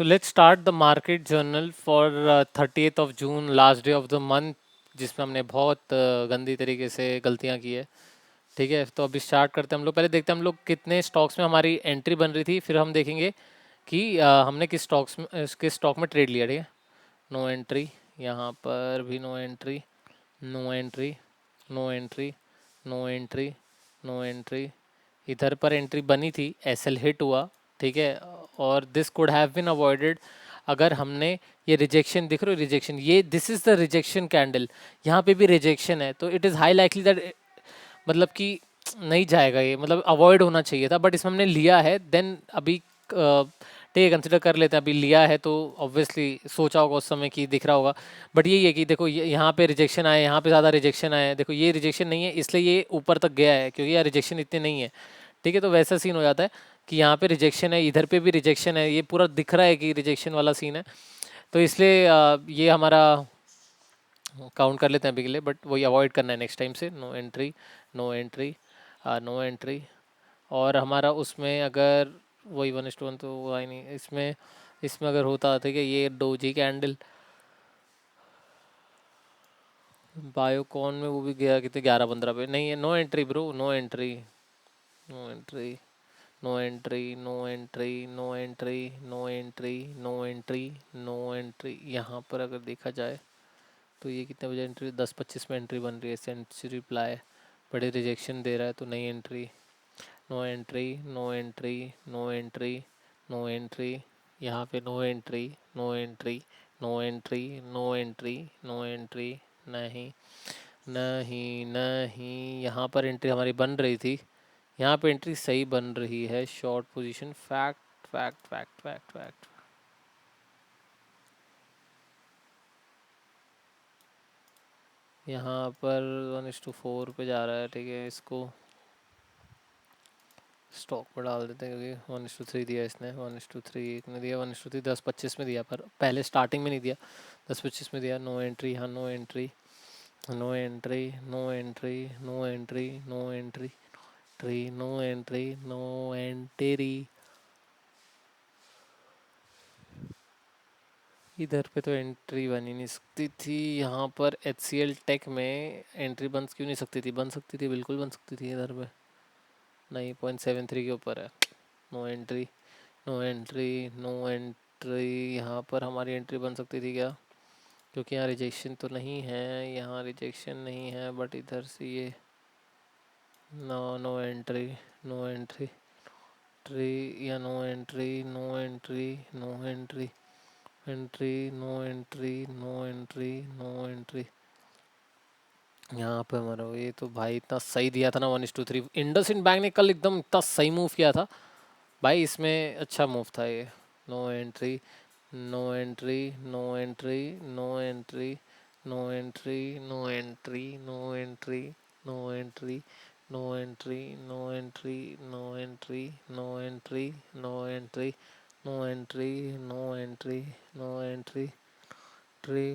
So let's start the market journal for 30th of June, last day of the month, जिसमें हमने बहुत गंदी तरीके से गलतियां की है। ठीक है, तो अभी स्टार्ट करते हैं हम लोग। पहले देखते हैं हम लोग कितने स्टॉक्स में हमारी एंट्री बन रही थी, फिर हम देखेंगे कि हमने किस स्टॉक में ट्रेड लिया। ठीक है, नो एंट्री, यहाँ पर भी no entry, no entry, no entry, no entry, no entry. इधर पर एंट्री बनी थी, एसएल हिट हुआ। ठीक है, और this could have been avoided अगर हमने ये रिजेक्शन, दिख रहा है रिजेक्शन, ये this is the rejection candle, यहाँ पे भी रिजेक्शन है, तो it is high likely that, मतलब कि नहीं जाएगा ये, मतलब अवॉइड होना चाहिए था, बट इसमें हमने लिया है। देन अभी ठीक है, कंसिडर कर लेते हैं, अभी लिया है तो ऑब्वियसली सोचा होगा उस समय कि दिख रहा होगा। बट यही है कि देखो यहाँ पे रिजेक्शन आए, यहाँ पे ज़्यादा रिजेक्शन आए, देखो ये रिजेक्शन नहीं है इसलिए ये ऊपर तक गया है, क्योंकि यार रिजेक्शन इतने नहीं है। ठीक है, तो वैसा सीन हो जाता है कि यहाँ पे रिजेक्शन है, इधर पे भी रिजेक्शन है, ये पूरा दिख रहा है कि रिजेक्शन वाला सीन है, तो इसलिए ये हमारा काउंट कर लेते हैं अभी के लिए, बट वही अवॉइड करना है नेक्स्ट टाइम से। No entry, no entry, no entry. और हमारा उसमें अगर वही 1:1 तो वो आई नहीं इसमें, इसमें अगर होता ठीक है, ये डोजी कैंडल बायोकॉन में वो भी गया कितने 11-15 पे, नहीं है, no entry bro, no entry, no entry, no entry, no entry, no entry, no entry, no entry, no entry. यहाँ पर अगर देखा जाए तो ये कितने बजे एंट्री, 10:25 में एंट्री बन रही है, सेंचुरी रिप्लाई बड़े रिजेक्शन दे रहा है, तो नई entry, no entry, no entry, no entry, no entry, यहाँ पे no entry, no entry, no entry, no entry, no entry, नहीं नहीं नहीं, यहाँ पर एंट्री हमारी बन रही थी, यहाँ पे एंट्री सही बन रही है, short position, fact fact fact fact fact. यहाँ पर 1:4 पे जा रहा है। ठीक है, इसको स्टॉक पर डाल देते हैं, क्योंकि 1:3 दिया इसने, 1:3 एक ने दिया, 1:3 10:25 में दिया, पर पहले स्टार्टिंग में नहीं दिया, 10:25 में दिया। नो एंट्री, हाँ no entry, no entry, no entry, no entry, no entry, ट्री, नो एंट्री, नो एंट्री। इधर पे तो एंट्री बन ही नहीं सकती थी, यहाँ पर HCL टेक में एंट्री बन क्यों नहीं सकती थी, बन सकती थी, बिल्कुल बन सकती थी। इधर पे नहीं, 0.73 के ऊपर है, no entry, no entry, no entry. यहाँ पर हमारी एंट्री बन सकती थी क्या, क्योंकि यहाँ रिजेक्शन तो नहीं है, यहाँ रिजेक्शन नहीं है, बट इधर से ये no, no entry, no entry, entry, या no entry, no entry, no entry, entry, no entry, no entry, no entry. यहाँ पे हमारा ये तो भाई इतना सही दिया था ना, 1:3। इंडसइंड बैंक ने कल एकदम इतना सही मूव किया था भाई, इसमें अच्छा मूव था ये। No entry, no entry, no entry, no entry, no entry, no entry, no entry, no entry, no entry, no entry, no entry, no entry, no entry, no entry, no entry, no entry, ट्री।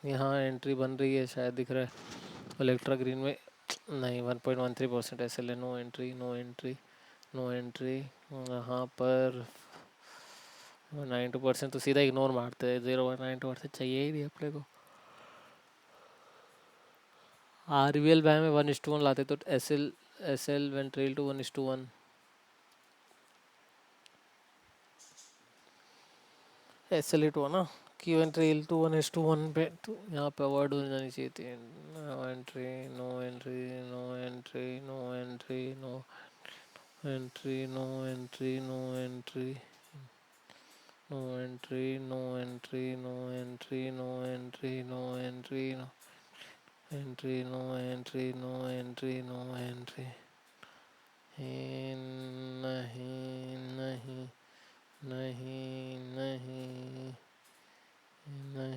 यहाँ entry बन रही है शायद, दिख रहा है Electra green में, नहीं 1.13% ऐसे ले। No entry, no entry, no entry. यहाँ पर 92% तो सीधा इग्नोर मारते हैं, 0.92% चाहिए ही नहीं अपने को। RBL बैंक में 1:1 लाते तो S L ventral to 1:1, SL hit हुआ ना, की वेंट्रेल टू 1:1 पे, तो यहाँ पे अवॉइड हो जानी चाहिए थी। No entry, no entry, no entry, no entry, no entry, no entry, no entry, no entry, no entry, no entry, no entry, no entry, no entry, no entry, no entry, no entry. नहीं नहीं नहीं नहीं नहीं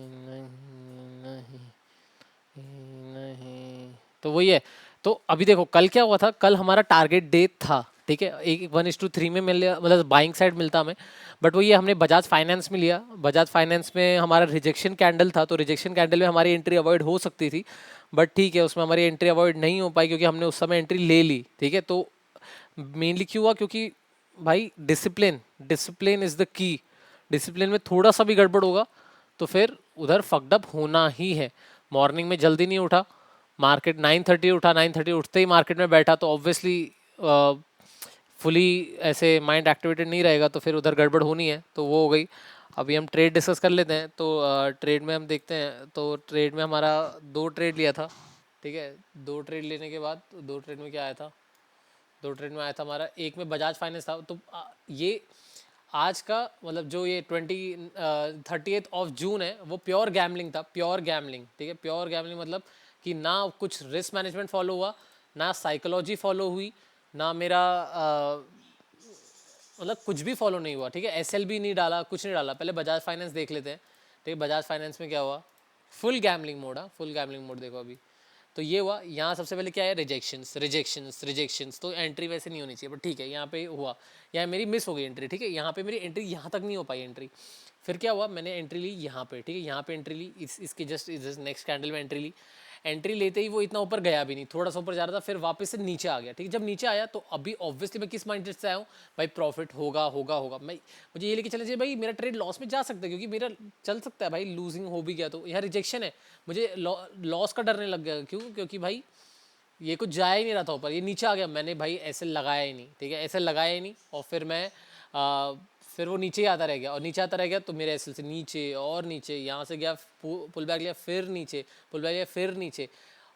नहीं नहीं नहीं, तो वही है। तो अभी देखो कल क्या हुआ था, कल हमारा टारगेट डेट था, ठीक है, एक 1:3 में मिल लिया, मतलब बाइंग साइड मिलता हमें, बट वो ये हमने बजाज फाइनेंस में लिया। बजाज फाइनेंस में हमारा रिजेक्शन कैंडल था, तो रिजेक्शन कैंडल में हमारी एंट्री अवॉइड हो सकती थी, बट ठीक है उसमें हमारी एंट्री अवॉइड नहीं हो पाई, क्योंकि हमने उस समय एंट्री ले ली। ठीक है, तो मेनली क्यों हुआ, क्योंकि भाई discipline, discipline is the key discipline में थोड़ा सा भी गड़बड़ होगा तो फिर उधर फक्ड अप होना ही है। मॉर्निंग में जल्दी नहीं उठा, मार्केट 9:30 उठा, 9:30 उठते ही मार्केट में बैठा तो ऑब्वियसली फुली ऐसे माइंड एक्टिवेटेड नहीं रहेगा, तो फिर उधर गड़बड़ होनी है, तो वो हो गई। अभी हम ट्रेड डिस्कस कर लेते हैं। तो ट्रेड में हम देखते हैं, तो ट्रेड में हमारा 2 ट्रेड लिया था, ठीक है। 2 ट्रेड लेने के बाद 2 ट्रेड में क्या आया था, 2 ट्रेड में आया था हमारा, एक में बजाज फाइनेंस था। तो ये आज का मतलब जो ये 30th of June है वो प्योर गैमलिंग था, प्योर गैमलिंग, ठीक है। प्योर गैमलिंग मतलब कि ना कुछ रिस्क मैनेजमेंट फॉलो हुआ, ना साइकोलॉजी फॉलो हुई, ना मेरा मतलब कुछ भी फॉलो नहीं हुआ, ठीक है। एसएल भी नहीं डाला, कुछ नहीं डाला। पहले बजाज फाइनेंस देख लेते हैं, ठीक है। बजाज फाइनेंस में क्या हुआ, full gambling mode, full gambling mode देखो अभी। तो ये हुआ, यहाँ सबसे पहले क्या है, रिजेक्शंस रिजेक्शंस रिजेक्शंस। तो एंट्री वैसे नहीं होनी चाहिए, बट ठीक है, यहाँ पे हुआ, यहाँ मेरी मिस हो गई एंट्री, ठीक है। यहाँ पे मेरी एंट्री यहाँ तक नहीं हो पाई एंट्री। फिर क्या हुआ, मैंने एंट्री ली यहाँ पे, ठीक है। यहाँ पे एंट्री ली, इसके जस्ट नेक्स्ट कैंडल में एंट्री ली। एंट्री लेते ही वो इतना ऊपर गया भी नहीं, थोड़ा सा ऊपर जा रहा था, फिर वापस से नीचे आ गया, ठीक है। जब नीचे आया तो अभी ऑब्वियसली मैं किस माइंडसेट से आया हूँ, भाई प्रॉफिट होगा होगा होगा। मैं मुझे ये लेके चलना चाहिए भाई मेरा ट्रेड लॉस में जा सकता है, क्योंकि मेरा चल सकता है भाई, लूजिंग हो भी गया तो। यहाँ रिजेक्शन है, मुझे लॉस का डरने लग गया। क्यों, क्योंकि भाई ये कुछ जा ही नहीं रहा था ऊपर, ये नीचे आ गया। मैंने भाई ऐसे लगाया ही नहीं, ठीक है, ऐसे लगाया ही नहीं। और फिर मैं फिर वो नीचे ही आता रह गया, और नीचे आता रह गया तो मेरे एसएल से नीचे और नीचे, यहाँ से गया पुल बैक लिया, फिर नीचे पुल बैक लिया, फिर नीचे।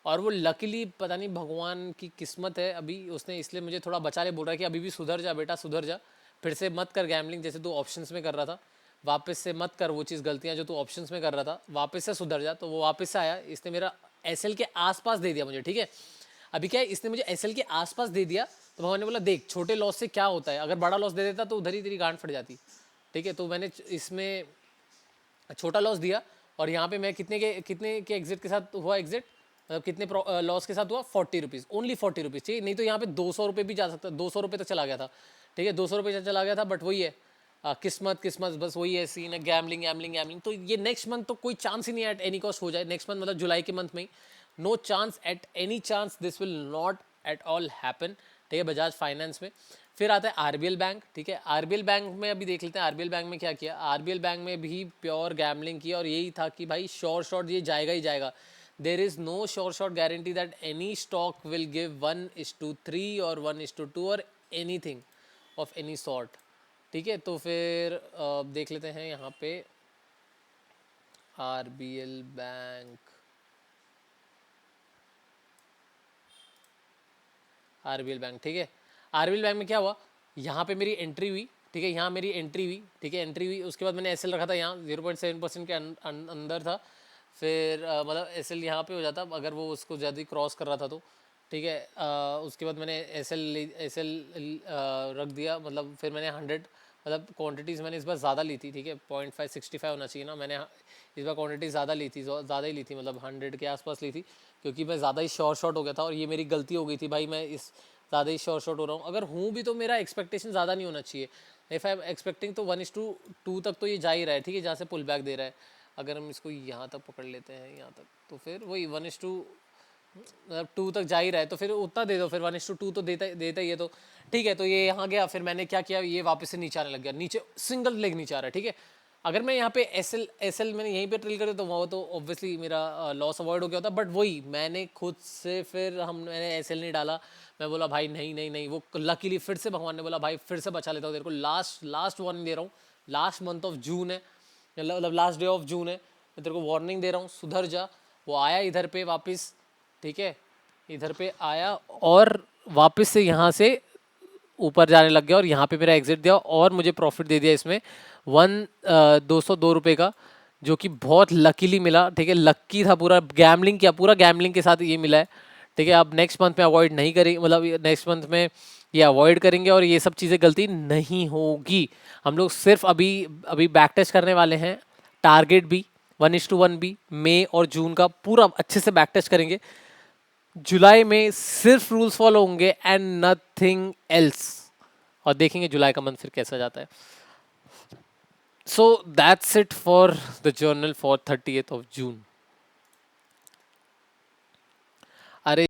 और वो लकीली पता नहीं भगवान की किस्मत है, अभी उसने इसलिए मुझे थोड़ा बचा ले, बोल रहा है कि अभी भी सुधर जा बेटा, सुधर जा, फिर से मत कर गैमलिंग जैसे तू ऑप्शंस में कर रहा था, वापस से मत कर वो चीज़, गलतियाँ जो तू ऑप्शंस में कर रहा था, वापस से सुधर जा। तो वो वापस से आया, इसने मेरा एसएल के आसपास दे दिया मुझे, ठीक है। अभी क्या है, इसने मुझे एसएल के आसपास दे दिया, तो भगवान ने बोला देख छोटे लॉस से क्या होता है, अगर बड़ा लॉस दे देता तो उधर ही तेरी गांड फट जाती, ठीक है। तो मैंने इसमें छोटा लॉस दिया, और यहाँ पे मैं कितने के एग्जिट के साथ हुआ, एग्जिट मतलब कितने लॉस के साथ हुआ, 40 रुपीज़, ओनली 40 रुपीज़, ठीक है। नहीं तो यहाँ पे 200 रुपये भी जा सकता, 200 रुपये तक चला गया था, ठीक है, 200 रुपये तक चला गया था। बट वही है, किस्मत किस्मत, बस वही है सीन है, गैमलिंग गैमलिंग गैमलिंग। तो ये नेक्स्ट मंथ तो कोई चांस ही नहीं है एट एनी कॉस्ट हो जाए, नेक्स्ट मंथ मतलब जुलाई के मंथ में ही, no chance, at any chance this will not at all happen, ठीक है, बजाज फाइनेंस में। फिर आता है आरबीएल बैंक, ठीक है। आरबीएल बैंक में अभी देख लेते हैं, आरबीएल बैंक में क्या किया। आरबीएल बैंक में भी प्योर गैमलिंग किया, और यही था कि भाई श्योर शॉट ये जाएगा ही जाएगा। There is no sure shot guarantee that any stock will give 1:3 और 1:2 और anything of any sort, ठीक है। तो फिर देख लेते हैं यहाँ पे आरबीएल बैंक, आरबीएल बैंक, ठीक है। आरबीएल बैंक में क्या हुआ, यहाँ पे मेरी एंट्री हुई, ठीक है, यहाँ मेरी एंट्री हुई, ठीक है, एंट्री हुई। उसके बाद मैंने एसएल रखा था यहाँ 0.7% के अंदर था। फिर मतलब एसएल यहाँ पे हो जाता अगर वो उसको ज़्यादा ही क्रॉस कर रहा था तो, ठीक है। उसके बाद मैंने एसएल रख दिया, मतलब फिर मैंने 100 मतलब क्वांटिटीज़ मैंने इस बार ज़्यादा ली थी, ठीक है। 0.565 होना चाहिए ना, मैंने इस बार क्वांटिटी ज़्यादा ली थी, ज़्यादा ही ली थी, मतलब 100 के आसपास ली थी, क्योंकि मैं ज़्यादा ही शॉर्ट हो गया था। और ये मेरी गलती हो गई थी भाई, मैं इस ज़्यादा ही शॉर्ट हो रहा हूँ। अगर हूँ भी तो मेरा एक्सपेक्टेशन ज़्यादा नहीं होना चाहिए। इफ़ आई एम एक्सपेक्टिंग तो 1:2 तक तो ये जा ही रहा है, ठीक है, जहाँ से पुल बैक दे रहा है। अगर हम इसको यहाँ तक पकड़ लेते हैं, यहाँ तक, तो फिर वही 1:2 मतलब 2 तक जा ही रहा है, तो फिर उतना दे दो, फिर 1:2 तो देता ही है, तो ठीक है। तो ये यहाँ गया, फिर मैंने क्या किया, ये वापस से नीचे आने लग गया, नीचे सिंगल लेग नीचे आ रहा है, ठीक है। अगर मैं यहाँ पे एसएल मैंने यहीं पे ट्रिल कर दिया तो वो तो ऑब्वियसली मेरा लॉस अवॉइड हो गया होता। बट वही मैंने खुद से फिर मैंने एसएल नहीं डाला। मैं बोला भाई नहीं नहीं नहीं, वो लकीली फिर से भगवान ने बोला भाई फिर से बचा लेता हूँ तेरे को, लास्ट वार्निंग दे रहा हूँ, लास्ट मंथ ऑफ जून है, मतलब लास्ट डे ऑफ जून है, मैं तेरे को वार्निंग दे रहा हूँ, सुधर जा। वो आया इधर पे वापस, ठीक है, इधर पे आया और वापस से यहाँ से ऊपर जाने लग गया, और यहाँ पे मेरा एग्जिट दिया और मुझे प्रॉफिट दे दिया इसमें 202 रुपये का, जो कि बहुत लकीली मिला, ठीक है। लक्की था, पूरा गैमलिंग किया, पूरा गैमलिंग के साथ ये मिला है, ठीक है। अब नेक्स्ट मंथ में अवॉइड नहीं करेंगे, मतलब नेक्स्ट मंथ में ये अवॉइड करेंगे और ये सब चीज़ें गलती नहीं होगी। हम लोग सिर्फ अभी अभी बैक टेस्ट करने वाले हैं, टारगेट भी 1:1 भी मई और जून का पूरा अच्छे से बैक टेस्ट करेंगे। जुलाई में सिर्फ रूल्स फॉलो होंगे एंड नथिंग एल्स, और देखेंगे जुलाई का मंथ फिर कैसा जाता है। So that's it for the journal for 30th of June। अरे